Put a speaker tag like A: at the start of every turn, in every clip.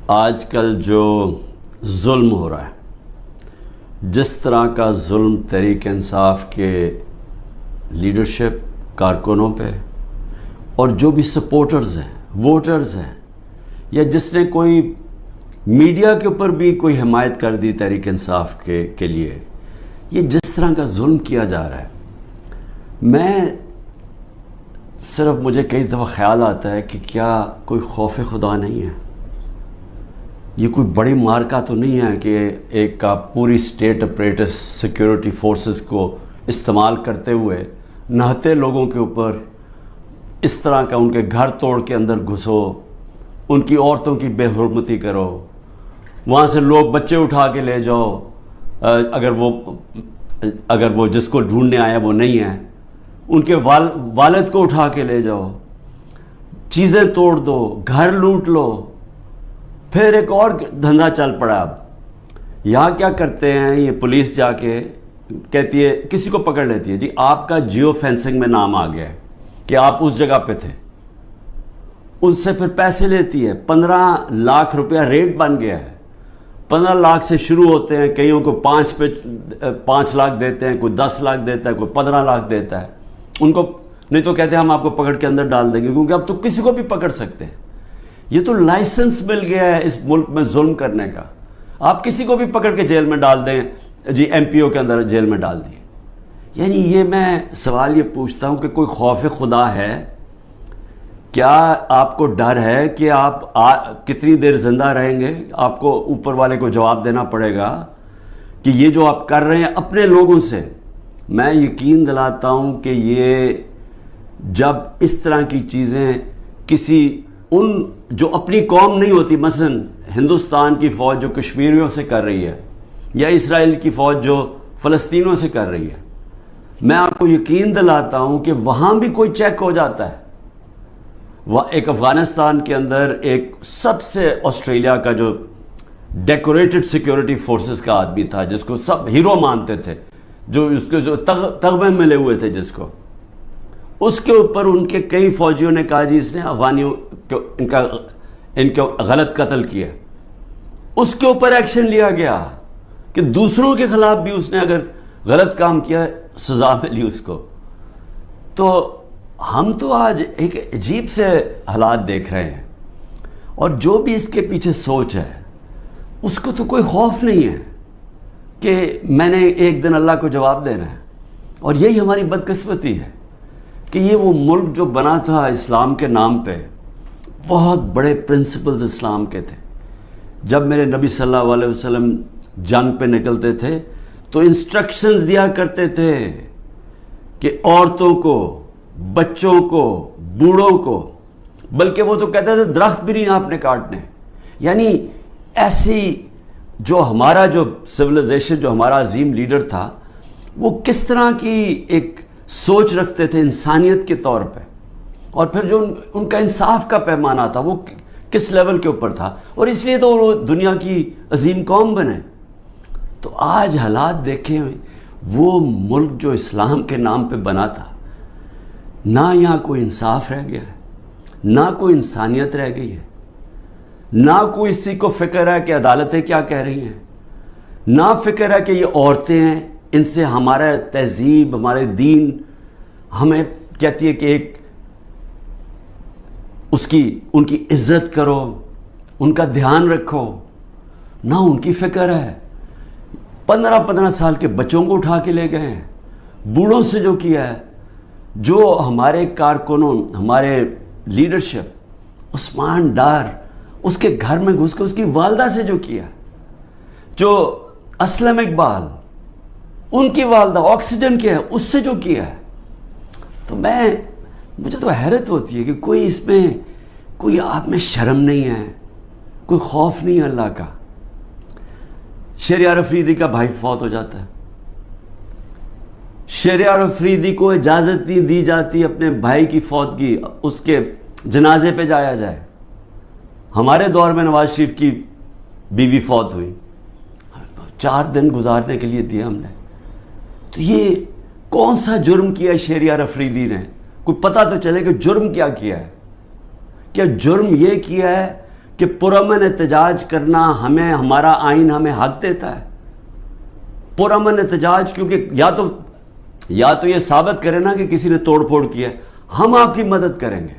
A: آج کل جو ظلم ہو رہا ہے، جس طرح کا ظلم تحریک انصاف کے لیڈرشپ کارکنوں پہ اور جو بھی سپورٹرز ہیں، ووٹرز ہیں، یا جس نے کوئی میڈیا کے اوپر بھی کوئی حمایت کر دی تحریک انصاف کے لیے، یہ جس طرح کا ظلم کیا جا رہا ہے، مجھے کئی دفعہ خیال آتا ہے کہ کیا کوئی خوف خدا نہیں ہے؟ یہ کوئی بڑی مارکا تو نہیں ہے کہ ایک کا پوری اسٹیٹ اپریٹس سیکیورٹی فورسز کو استعمال کرتے ہوئے نہتے لوگوں کے اوپر اس طرح کا ان کے گھر توڑ کے اندر گھسو، ان کی عورتوں کی بے حرمتی کرو، وہاں سے لوگ بچے اٹھا کے لے جاؤ، اگر وہ جس کو ڈھونڈنے آیا وہ نہیں ہے، ان کے والد کو اٹھا کے لے جاؤ، چیزیں توڑ دو، گھر لوٹ لو۔ پھر ایک اور دھندا چل پڑا۔ اب یہاں کیا کرتے ہیں، یہ پولیس جا کے کہتی ہے، کسی کو پکڑ لیتی ہے، جی آپ کا جیو فینسنگ میں نام آ گیا ہے کہ آپ اس جگہ پہ تھے، ان سے پھر پیسے لیتی ہے، 15 لاکھ روپیہ ریٹ بن گیا ہے، 15 لاکھ سے شروع ہوتے ہیں، کئیوں کو 5 لاکھ دیتے ہیں، کوئی 10 لاکھ دیتا ہے، کوئی 15 لاکھ دیتا ہے، ان کو نہیں تو کہتے ہیں ہم آپ کو پکڑ کے اندر ڈال دیں گے، کیونکہ اب تو کسی کو بھی پکڑ سکتے ہیں۔ یہ تو لائسنس مل گیا ہے اس ملک میں ظلم کرنے کا، آپ کسی کو بھی پکڑ کے جیل میں ڈال دیں، جی ایم پی او کے اندر جیل میں ڈال دیے۔ یعنی یہ میں سوال یہ پوچھتا ہوں کہ کوئی خوف خدا ہے؟ کیا آپ کو ڈر ہے کہ آپ کتنی دیر زندہ رہیں گے؟ آپ کو اوپر والے کو جواب دینا پڑے گا کہ یہ جو آپ کر رہے ہیں اپنے لوگوں سے۔ میں یقین دلاتا ہوں کہ یہ جب اس طرح کی چیزیں ان جو اپنی قوم نہیں ہوتی، مثلا ہندوستان کی فوج جو کشمیریوں سے کر رہی ہے، یا اسرائیل کی فوج جو فلسطینیوں سے کر رہی ہے، میں آپ کو یقین دلاتا ہوں کہ وہاں بھی کوئی چیک ہو جاتا ہے۔ ایک افغانستان کے اندر ایک سب سے آسٹریلیا کا جو ڈیکوریٹڈ سیکیورٹی فورسز کا آدمی تھا، جس کو سب ہیرو مانتے تھے، جو اس کے جو تغمے ملے ہوئے تھے جس کو، اس کے اوپر ان کے کئی فوجیوں نے کہا جی اس نے افغانیوں کو ان کو غلط قتل کیا، اس کے اوپر ایکشن لیا گیا کہ دوسروں کے خلاف بھی اس نے اگر غلط کام کیا سزا ملی اس کو۔ تو ہم تو آج ایک عجیب سے حالات دیکھ رہے ہیں، اور جو بھی اس کے پیچھے سوچ ہے اس کو تو کوئی خوف نہیں ہے کہ میں نے ایک دن اللہ کو جواب دینا ہے۔ اور یہی ہماری بدقسمتی ہے کہ یہ وہ ملک جو بنا تھا اسلام کے نام پہ، بہت بڑے پرنسپلز اسلام کے تھے۔ جب میرے نبی صلی اللہ علیہ وسلم جنگ پہ نکلتے تھے تو انسٹرکشنز دیا کرتے تھے کہ عورتوں کو، بچوں کو، بوڑھوں کو، بلکہ وہ تو کہتے تھے درخت بھی نہیں آپ نے کاٹنے۔ یعنی ایسی جو ہمارا جو سویلائزیشن، جو ہمارا عظیم لیڈر تھا، وہ کس طرح کی ایک سوچ رکھتے تھے انسانیت کے طور پہ، اور پھر جو ان کا انصاف کا پیمانہ تھا وہ کس لیول کے اوپر تھا، اور اس لیے تو وہ دنیا کی عظیم قوم بنے۔ تو آج حالات دیکھیں، وہ ملک جو اسلام کے نام پہ بنا تھا، نہ یہاں کوئی انصاف رہ گیا ہے، نہ کوئی انسانیت رہ گئی ہے، نہ کوئی اسی کو فکر ہے کہ عدالتیں کیا کہہ رہی ہیں، نہ فکر ہے کہ یہ عورتیں ہیں، ان سے ہمارا تہذیب، ہمارے دین ہمیں کہتی ہے کہ ایک ان کی عزت کرو، ان کا دھیان رکھو، نہ ان کی فکر ہے۔ 15 سال کے بچوں کو اٹھا کے لے گئے ہیں، بوڑھوں سے جو کیا ہے، جو ہمارے کارکنوں، ہمارے لیڈرشپ، عثمان ڈار، اس کے گھر میں گھس کے اس کی والدہ سے جو کیا، جو اسلم اقبال، ان کی والدہ آکسیجن کیا ہے، اس سے جو کیا ہے، تو مجھے تو حیرت ہوتی ہے کہ کوئی اس میں کوئی آپ میں شرم نہیں ہے، کوئی خوف نہیں ہے اللہ کا۔ شہریار افریدی کا بھائی فوت ہو جاتا ہے، شہریار افریدی کو اجازت نہیں دی جاتی اپنے بھائی کی فوتگی، اس کے جنازے پہ جایا جائے۔ ہمارے دور میں نواز شریف کی بیوی فوت ہوئی، 4 دن گزارنے کے لیے دیا ہم نے۔ تو یہ کون سا جرم کیا شہریار افریدی نے؟ کوئی پتہ تو چلے کہ جرم کیا ہے۔ کیا جرم یہ کیا ہے کہ پرامن احتجاج کرنا ہمیں ہمارا آئین ہمیں حق دیتا ہے. پرامن احتجاج کیونکہ یا تو یہ ثابت کرے نا کہ کسی نے توڑ پھوڑ کیا ہے, ہم آپ کی مدد کریں گے.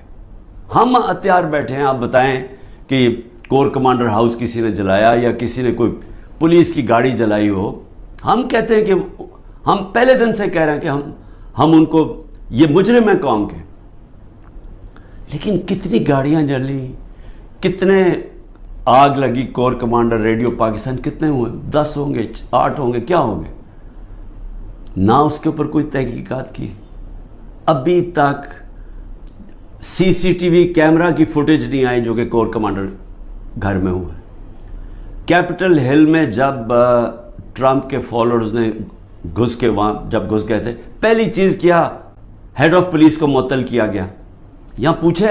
A: ہم ہتھیار بیٹھے ہیں, آپ بتائیں کہ کور کمانڈر ہاؤس کسی نے جلایا یا کسی نے کوئی پولیس کی گاڑی جلائی ہو, ہم کہتے ہیں کہ ہم پہلے دن سے کہہ رہے ہیں کہ ہم ان کو, یہ مجرم ہیں قوم کے. لیکن کتنی گاڑیاں جلی, کتنے آگ لگی کور کمانڈر ریڈیو پاکستان, کتنے ہوئے, 10 ہوں گے, 8 ہوں گے, کیا ہوں گے؟ نہ اس کے اوپر کوئی تحقیقات کی. ابھی تک سی سی ٹی وی کیمرہ کی فوٹیج نہیں آئی جو کہ کور کمانڈر گھر میں ہوا ہے. کیپٹل ہل میں جب ٹرمپ کے فالوورز نے گھس کے وہاں جب گھس گئے تھے, پہلی چیز کیا, ہیڈ آف پولیس کو معطل کیا گیا. یہاں پوچھے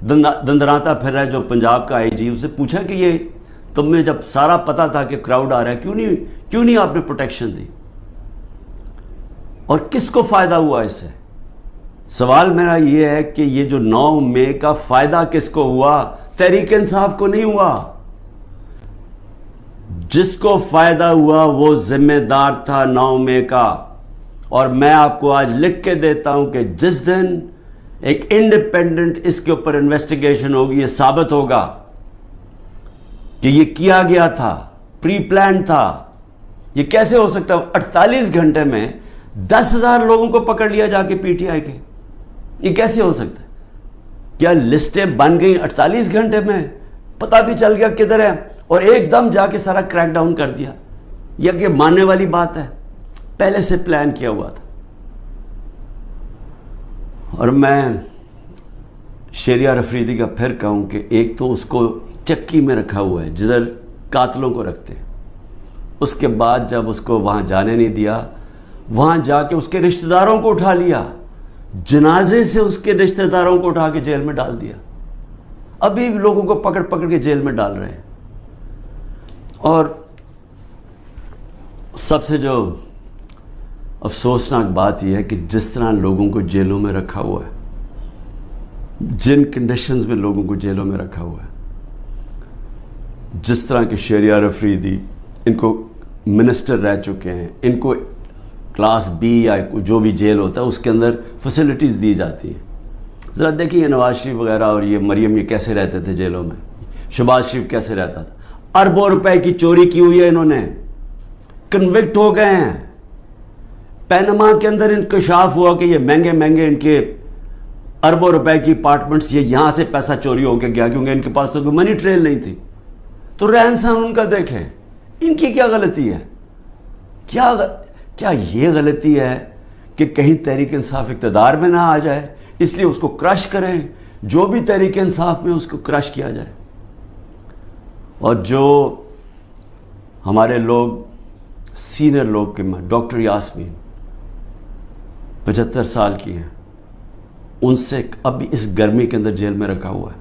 A: دندراتا پھر رہا ہے جو پنجاب کا آئی جی, اسے پوچھا کہ یہ تمہیں جب سارا پتہ تھا کہ کراؤڈ آ رہا ہے کیوں نہیں آپ نے پروٹیکشن دی, اور کس کو فائدہ ہوا اس سے؟ سوال میرا یہ ہے کہ یہ جو 9 مئی کا فائدہ کس کو ہوا؟ تحریک انصاف کو نہیں ہوا. جس کو فائدہ ہوا وہ ذمہ دار تھا 9 مئی کا. اور میں آپ کو آج لکھ کے دیتا ہوں کہ جس دن ایک انڈیپینڈنٹ اس کے اوپر انویسٹیگیشن ہوگی, یہ ثابت ہوگا کہ یہ کیا گیا تھا, پری پلان تھا. یہ کیسے ہو سکتا ہے 48 گھنٹے میں 10,000 لوگوں کو پکڑ لیا جا کے پی ٹی آئی کے؟ یہ کیسے ہو سکتا ہے؟ کیا لسٹیں بن گئیں 48 گھنٹے میں؟ پتہ بھی چل گیا کدھر ہے, اور ایک دم جا کے سارا کریک ڈاؤن کر دیا؟ یہ کہ ماننے والی بات ہے؟ پہلے سے پلان کیا ہوا تھا. اور میں شہریار افریدی کا پھر کہوں کہ ایک تو اس کو چکی میں رکھا ہوا ہے جدھر قاتلوں کو رکھتے ہیں, اس کے بعد جب اس کو وہاں جانے نہیں دیا, وہاں جا کے اس کے رشتہ داروں کو اٹھا لیا, جنازے سے اس کے رشتہ داروں کو اٹھا کے جیل میں ڈال دیا. ابھی بھی لوگوں کو پکڑ پکڑ کے جیل میں ڈال رہے ہیں. اور سب سے جو افسوسناک بات یہ ہے کہ جس طرح لوگوں کو جیلوں میں رکھا ہوا ہے, جن کنڈیشنز میں لوگوں کو جیلوں میں رکھا ہوا ہے, جس طرح کے شہریار افریدی, ان کو منسٹر رہ چکے ہیں, ان کو کلاس بی یا جو بھی جیل ہوتا ہے اس کے اندر فیسلٹیز دی جاتی ہیں. ذرا دیکھیے نواز شریف وغیرہ اور یہ مریم یہ کیسے رہتے تھے جیلوں میں, شہباز شریف کیسے رہتا تھا. اربوں روپے کی چوری کی ہوئی ہے انہوں نے, کنوکٹ ہو گئے ہیں. پینما کے اندر انکشاف ہوا کہ یہ مہنگے ان کے اربوں روپے کی اپارٹمنٹس, یہ یہاں سے پیسہ چوری ہو کے گیا کیونکہ ان کے پاس تو کوئی منی ٹریل نہیں تھی. تو رہن سہن ان کا دیکھیں, ان کی کیا غلطی ہے؟ کیا یہ غلطی ہے کہ کہیں تحریک انصاف اقتدار میں نہ آ جائے اس لیے اس کو کرش کریں؟ جو بھی تحریک انصاف میں اس کو کرش کیا جائے. اور جو ہمارے لوگ سینئر لوگ کے ڈاکٹر یاسمین 75 سال کی ہیں, ان سے ابھی اس گرمی کے اندر جیل میں رکھا ہوا ہے.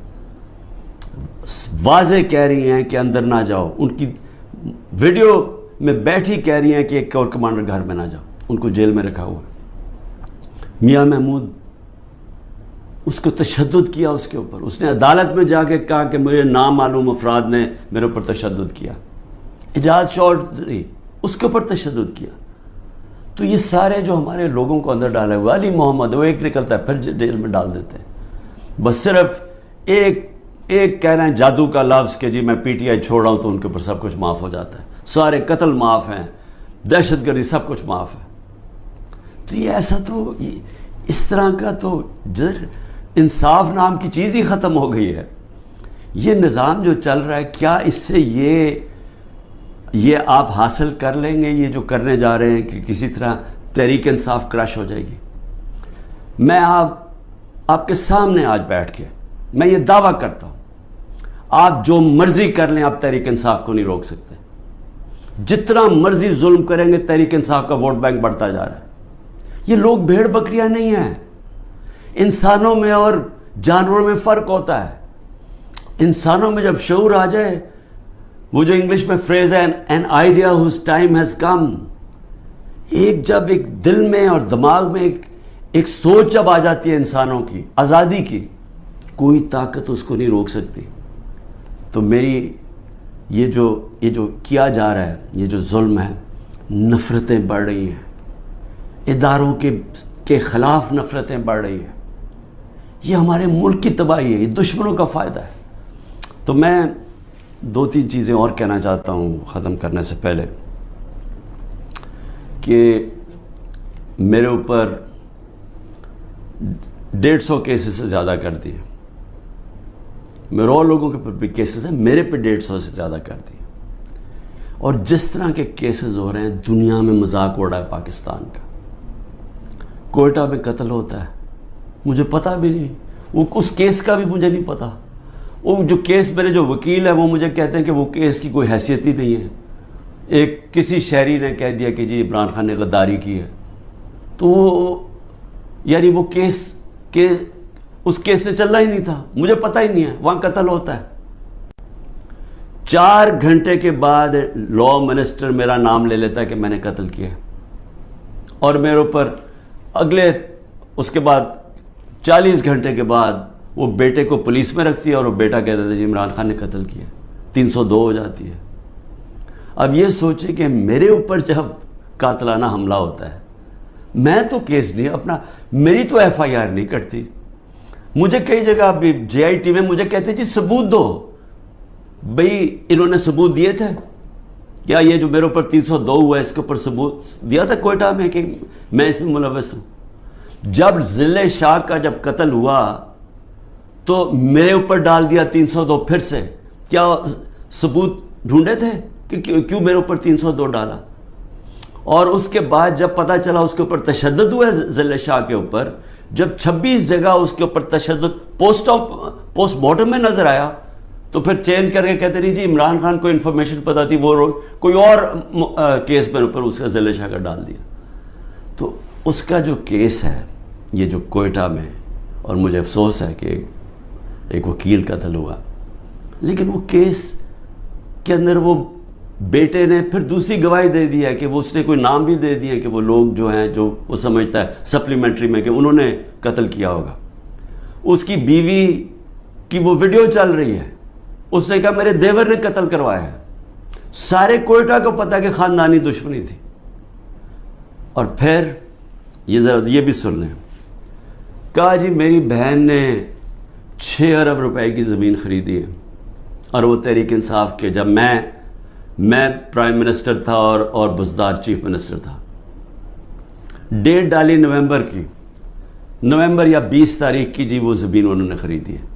A: واضح کہہ رہی ہیں کہ اندر نہ جاؤ, ان کی ویڈیو میں بیٹھی کہہ رہی ہیں کہ ایک کور کمانڈر گھر میں نہ جاؤ, ان کو جیل میں رکھا ہوا ہے. میاں محمود, اس کو تشدد کیا اس کے اوپر, اس نے عدالت میں جا کے کہا کہ مجھے نامعلوم افراد نے میرے اوپر تشدد کیا. اعجاز چودھری, اس کے اوپر تشدد کیا. تو یہ سارے جو ہمارے لوگوں کو اندر ڈالے ہوئے, علی محمد وہ ایک نکلتا ہے پھر جیل میں ڈال دیتے ہیں. بس صرف ایک کہہ رہے ہیں جادو کا لفظ کہ جی میں پی ٹی آئی چھوڑ رہا ہوں تو ان کے اوپر سب کچھ معاف ہو جاتا ہے, سارے قتل معاف ہیں, دہشت گردی سب کچھ معاف ہے. تو یہ ایسا تو اس طرح کا تو جدھر انصاف نام کی چیز ہی ختم ہو گئی ہے. یہ نظام جو چل رہا ہے, کیا اس سے یہ آپ حاصل کر لیں گے یہ جو کرنے جا رہے ہیں کہ کسی طرح تحریک انصاف کرش ہو جائے گی؟ میں آپ کے سامنے آج بیٹھ کے میں یہ دعویٰ کرتا ہوں, آپ جو مرضی کر لیں آپ تحریک انصاف کو نہیں روک سکتے. جتنا مرضی ظلم کریں گے تحریک انصاف کا ووٹ بینک بڑھتا جا رہا ہے. یہ لوگ بھیڑ بکریاں نہیں ہیں. انسانوں میں اور جانوروں میں فرق ہوتا ہے. انسانوں میں جب شعور آ جائے, وہ جو انگلش میں فریز ہے an idea whose time has come, جب ایک دل میں اور دماغ میں ایک سوچ جب آ جاتی ہے انسانوں کی آزادی کی, کوئی طاقت اس کو نہیں روک سکتی. تو میری یہ جو کیا جا رہا ہے، یہ جو ظلم ہے، نفرتیں بڑھ رہی ہیں، اداروں کے خلاف نفرتیں بڑھ رہی ہیں، یہ ہمارے ملک کی تباہی ہے، یہ دشمنوں کا فائدہ ہے۔ تو میں 2-3 چیزیں اور کہنا چاہتا ہوں ختم کرنے سے پہلے، کہ میرے اوپر 150 کیسز سے زیادہ کر دیے، میرے اور لوگوں کے اوپر بھی کیسز ہیں، میرے پہ 150 سے زیادہ کر دیے، اور جس طرح کے کیسز ہو رہے ہیں دنیا میں مذاق اڑا ہے پاکستان کا۔ کوئٹہ میں قتل ہوتا ہے، مجھے پتہ بھی نہیں، وہ اس کیس کا بھی مجھے نہیں پتہ۔ وہ جو کیس میرے جو وکیل ہیں وہ مجھے کہتے ہیں کہ وہ کیس کی کوئی حیثیت ہی نہیں ہے، ایک کسی شہری نے کہہ دیا کہ جی عمران خان نے غداری کی ہے، تو وہ یعنی وہ اس کیس نے چلنا ہی نہیں تھا، مجھے پتہ ہی نہیں ہے، وہاں قتل ہوتا ہے۔ 4 گھنٹے کے بعد لا منسٹر میرا نام لے لیتا ہے کہ میں نے قتل کیا، اور میرے اوپر اس کے بعد 40 گھنٹے کے بعد وہ بیٹے کو پولیس میں رکھتی ہے، اور وہ بیٹا کہتا تھا جی عمران خان نے قتل کیا، 302 ہو جاتی ہے۔ اب یہ سوچیں کہ میرے اوپر جب قاتلانہ حملہ ہوتا ہے، میں تو کیس نہیں میری تو FIR نہیں کٹتی، مجھے کئی جگہ بھی JIT میں مجھے کہتے جی ثبوت دو، بھئی انہوں نے ثبوت دیے تھے کیا؟ یہ جو میرے اوپر 302 ہوا ہے اس کے اوپر ثبوت دیا تھا کوئٹہ میں کہ میں اس میں ملوث ہوں؟ جب ضلع شاہ کا جب قتل ہوا تو میرے اوپر ڈال دیا 302 پھر سے، کیا ثبوت ڈھونڈے تھے کہ کیوں میرے اوپر 302 ڈالا؟ اور اس کے بعد جب پتہ چلا اس کے اوپر تشدد ہوا ہے ضلع شاہ کے اوپر، جب 26 جگہ اس کے اوپر تشدد پوسٹ مارٹم میں نظر آیا، تو پھر چینج کر کے کہتے نہیں جی عمران خان کو انفارمیشن پتہ تھی، وہ کوئی اور کیس میرے اوپر اس کا ضلع شاہ کا ڈال دیا۔ تو اس کا جو کیس ہے یہ جو کوئٹہ میں، اور مجھے افسوس ہے کہ ایک وکیل قتل ہوا، لیکن وہ کیس کے اندر وہ بیٹے نے پھر دوسری گواہی دے دی ہے کہ وہ اس نے کوئی نام بھی دے دیا کہ وہ لوگ جو ہیں جو وہ سمجھتا ہے سپلیمنٹری میں کہ انہوں نے قتل کیا ہوگا۔ اس کی بیوی کی وہ ویڈیو چل رہی ہے، اس نے کہا میرے دیور نے قتل کروایا ہے، سارے کوئٹہ کو پتہ کہ خاندانی دشمنی تھی۔ اور پھر یہ بھی سن لیں، کہا جی میری بہن نے 6 ارب روپے کی زمین خریدی ہے، اور وہ تحریک انصاف کے جب میں پرائم منسٹر تھا اور بزدار چیف منسٹر تھا، ڈیٹ ڈالی نومبر یا 20 تاریخ کی، جی وہ زمین انہوں نے خریدی ہے۔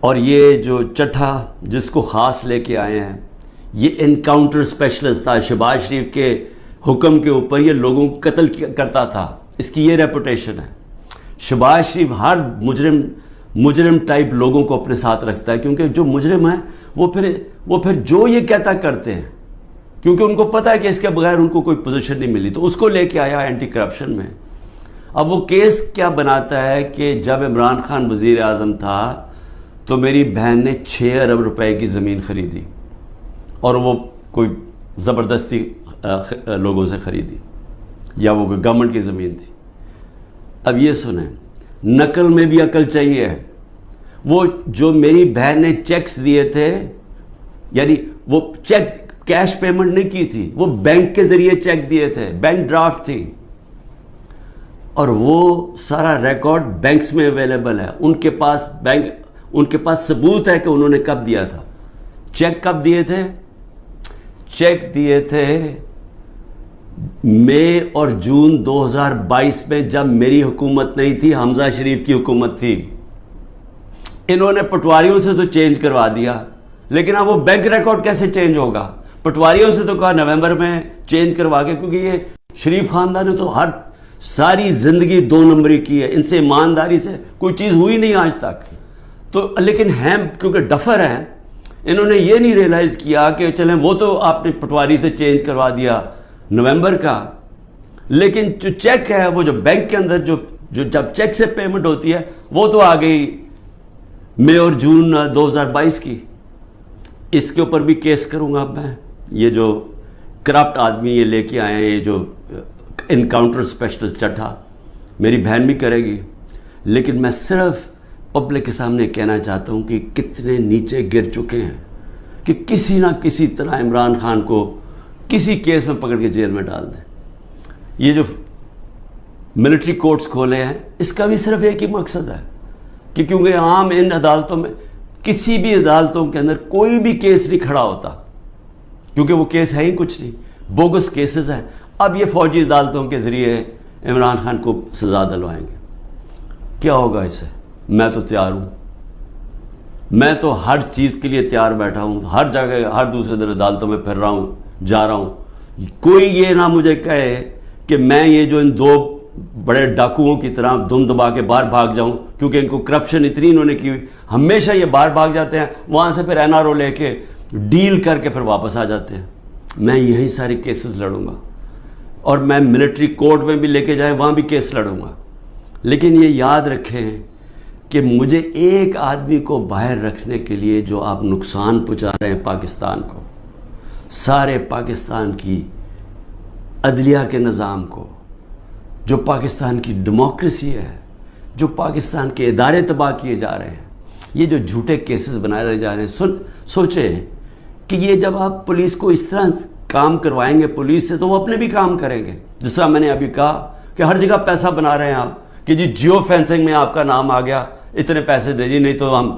A: اور یہ جو چٹھا جس کو خاص لے کے آئے ہیں، یہ انکاؤنٹر اسپیشلسٹ تھا، شہباز شریف کے حکم کے اوپر یہ لوگوں کو قتل کرتا تھا، اس کی یہ ریپوٹیشن ہے۔ شہباز شریف ہر مجرم ٹائپ لوگوں کو اپنے ساتھ رکھتا ہے، کیونکہ جو مجرم ہیں وہ پھر جو یہ کہتا کرتے ہیں، کیونکہ ان کو پتہ ہے کہ اس کے بغیر ان کو کوئی پوزیشن نہیں ملی، تو اس کو لے کے آیا اینٹی کرپشن میں۔ اب وہ کیس کیا بناتا ہے کہ جب عمران خان وزیر اعظم تھا تو میری بہن نے 6 ارب روپے کی زمین خریدی، اور وہ کوئی زبردستی لوگوں سے خریدی، یا وہ کوئی گورنمنٹ کی زمین تھی۔ اب یہ سنیں، نقل میں بھی عقل چاہیے۔ وہ جو میری بہن نے چیکس دیے تھے، یعنی وہ چیک کیش پیمنٹ نہیں کی تھی، وہ بینک کے ذریعے چیک دیے تھے، بینک ڈرافٹ تھی، اور وہ سارا ریکارڈ بینکس میں اویلیبل ہے۔ ان کے پاس ثبوت ہے کہ انہوں نے کب دیا تھا۔ چیک کب دیے تھے؟ چیک دیے تھے مئی اور جون 2022 میں، جب میری حکومت نہیں تھی، حمزہ شریف کی حکومت تھی۔ انہوں نے پٹواریوں سے تو چینج کروا دیا، لیکن اب وہ بینک ریکارڈ کیسے چینج ہوگا؟ پٹواریوں سے تو کہا نومبر میں چینج کروا کے، کیونکہ یہ شریف خاندان نے تو ساری زندگی 2 نمبری کی ہے، ان سے ایمانداری سے کوئی چیز ہوئی نہیں آج تک۔ تو لیکن ہیں کیونکہ ڈفر ہیں، انہوں نے یہ نہیں ریلائز کیا کہ چلیں وہ تو آپ نے پٹواری سے چینج کروا دیا نومبر کا، لیکن جو چیک ہے وہ جو بینک کے اندر جو جب چیک سے پیمنٹ ہوتی ہے وہ تو آ گئی مئی اور جون 2022 کی۔ اس کے اوپر بھی کیس کروں گا میں۔ یہ جو کرپٹ آدمی یہ لے کے آئے ہیں، یہ جو انکاؤنٹر اسپیشلسٹ چٹھا، میری بہن بھی کرے گی، لیکن میں صرف پبلک کے سامنے کہنا چاہتا ہوں کہ کتنے نیچے گر چکے ہیں کہ کسی نہ کسی طرح عمران خان کو کسی کیس میں پکڑ کے جیل میں ڈال دیں. یہ جو ملٹری کورٹس کھولے ہیں اس کا بھی صرف ایک ہی مقصد ہے کہ کیونکہ عام ان عدالتوں میں کسی بھی عدالتوں کے اندر کوئی بھی کیس نہیں کھڑا ہوتا کیونکہ وہ کیس ہے ہی کچھ نہیں, بوگس کیسز ہیں. اب یہ فوجی عدالتوں کے ذریعے عمران خان کو سزا دلوائیں گے. کیا ہوگا اس سے؟ میں تو تیار ہوں, میں تو ہر چیز کے لیے تیار بیٹھا ہوں, ہر جگہ ہر دوسرے دن عدالتوں میں پھر رہا ہوں, جا رہا ہوں. کوئی یہ نہ مجھے کہے کہ میں یہ جو ان 2 بڑے ڈاکوؤں کی طرح دم دبا کے باہر بھاگ جاؤں کیونکہ ان کو کرپشن اتنی انہوں نے کی ہوئی. ہمیشہ یہ باہر بھاگ جاتے ہیں, وہاں سے پھر NRO لے کے ڈیل کر کے پھر واپس آ جاتے ہیں. میں یہی ساری کیسز لڑوں گا اور میں ملٹری کورٹ میں بھی لے کے جائیں وہاں بھی کیس لڑوں گا. لیکن یہ یاد رکھیں کہ مجھے ایک آدمی کو باہر رکھنے کے لیے جو آپ نقصان پہنچا رہے ہیں پاکستان کو, سارے پاکستان کی عدلیہ کے نظام کو, جو پاکستان کی ڈیموکریسی ہے, جو پاکستان کے ادارے تباہ کیے جا رہے ہیں, یہ جو جھوٹے کیسز بنائے رہے جا رہے ہیں. سوچیں کہ یہ جب آپ پولیس کو اس طرح کام کروائیں گے پولیس سے تو وہ اپنے بھی کام کریں گے. جس طرح میں نے ابھی کہا کہ ہر جگہ پیسہ بنا رہے ہیں آپ کہ جی جیو فینسنگ میں آپ کا نام آ گیا, اتنے پیسے دے جی, نہیں تو ہم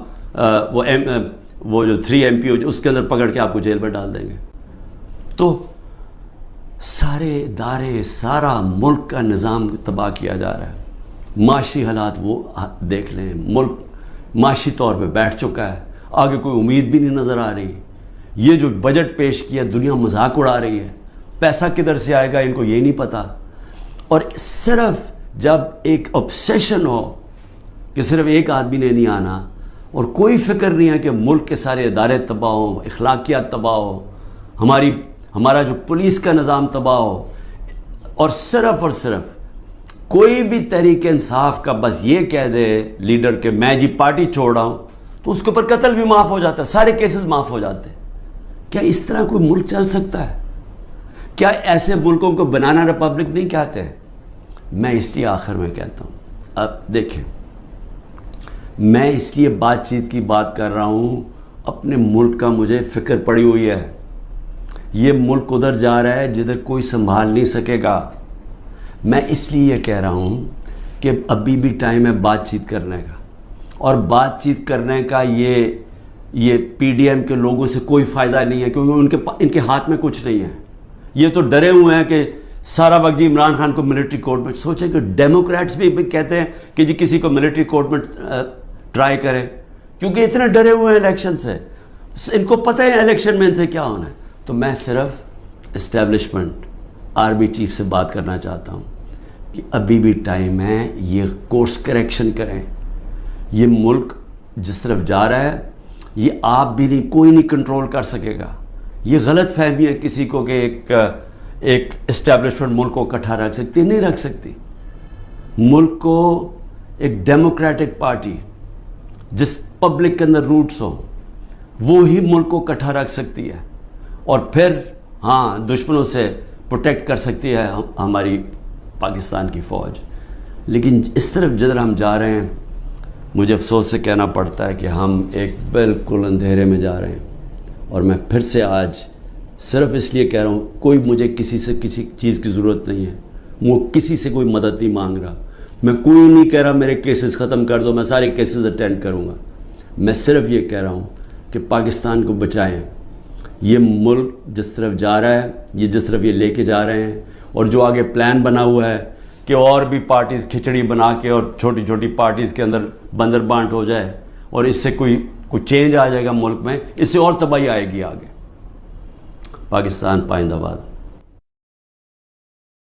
A: وہ جو 3 MP اس کے اندر پکڑ کے آپ کو جیل میں ڈال دیں گے. تو سارے ادارے, سارا ملک کا نظام تباہ کیا جا رہا ہے. معاشی حالات وہ دیکھ لیں, ملک معاشی طور پہ بیٹھ چکا ہے, آگے کوئی امید بھی نہیں نظر آ رہی. یہ جو بجٹ پیش کیا دنیا مذاق اڑا رہی ہے, پیسہ کدھر سے آئے گا ان کو یہ نہیں پتا. اور صرف جب ایک obsession ہو کہ صرف ایک آدمی نے نہیں آنا اور کوئی فکر نہیں ہے کہ ملک کے سارے ادارے تباہ ہو, اخلاقیات تباہ ہو, ہمارا جو پولیس کا نظام تباہ ہو, اور صرف کوئی بھی تحریک انصاف کا بس یہ کہہ دے لیڈر کہ میں جی پارٹی چھوڑ رہا ہوں, تو اس کے اوپر قتل بھی معاف ہو جاتا ہے, سارے کیسز معاف ہو جاتے ہیں. کیا اس طرح کوئی ملک چل سکتا ہے؟ کیا ایسے ملکوں کو بنانا ریپبلک نہیں کہتے ہیں؟ میں اس لیے آخر میں کہتا ہوں, اب دیکھیں, میں اس لیے بات چیت کی بات کر رہا ہوں, اپنے ملک کا مجھے فکر پڑی ہوئی ہے. یہ ملک ادھر جا رہا ہے جدھر کوئی سنبھال نہیں سکے گا. میں اس لیے یہ کہہ رہا ہوں کہ ابھی بھی ٹائم ہے بات چیت کرنے کا, اور بات چیت کرنے کا یہ PDM کے لوگوں سے کوئی فائدہ نہیں ہے کیونکہ ان کے ہاتھ میں کچھ نہیں ہے. یہ تو ڈرے ہوئے ہیں کہ سارا وقت جی عمران خان کو ملٹری کورٹ میں. سوچیں کہ ڈیموکریٹس بھی کہتے ہیں کہ جی کسی کو ملٹری کورٹ میں ٹرائی کریں کیونکہ اتنے ڈرے ہوئے ہیں الیکشن سے, ان کو پتہ ہے الیکشن میں ان سے کیا ہونا ہے. تو میں صرف اسٹیبلشمنٹ آرمی چیف سے بات کرنا چاہتا ہوں کہ ابھی بھی ٹائم ہے, یہ کورس کریکشن کریں. یہ ملک جس طرف جا رہا ہے یہ آپ بھی نہیں, کوئی نہیں کنٹرول کر سکے گا. یہ غلط فہمی ہے کسی کو کہ ایک اسٹیبلشمنٹ ملک کو اکٹھا رکھ سکتی, نہیں رکھ سکتی. ملک کو ایک ڈیموکریٹک پارٹی جس پبلک کے اندر روٹس ہوں وہی ملک کو اکٹھا رکھ سکتی ہے, اور پھر ہاں دشمنوں سے پروٹیکٹ کر سکتی ہے ہماری پاکستان کی فوج. لیکن اس طرف جدھر ہم جا رہے ہیں مجھے افسوس سے کہنا پڑتا ہے کہ ہم ایک بالکل اندھیرے میں جا رہے ہیں. اور میں پھر سے آج صرف اس لیے کہہ رہا ہوں, کوئی مجھے کسی سے کسی چیز کی ضرورت نہیں ہے, وہ کسی سے کوئی مدد نہیں مانگ رہا. میں کوئی نہیں کہہ رہا میرے کیسز ختم کر دو, میں سارے کیسز اٹینڈ کروں گا. میں صرف یہ کہہ رہا ہوں کہ پاکستان کو بچائیں. یہ ملک جس طرف جا رہا ہے, یہ جس طرف یہ لے کے جا رہے ہیں, اور جو آگے پلان بنا ہوا ہے کہ اور بھی پارٹیز کھچڑی بنا کے اور چھوٹی چھوٹی پارٹیز کے اندر بندر بانٹ ہو جائے اور اس سے کوئی چینج آ جائے گا ملک میں, اس سے اور تباہی آئے گی آگے. پاکستان پائندہ باد.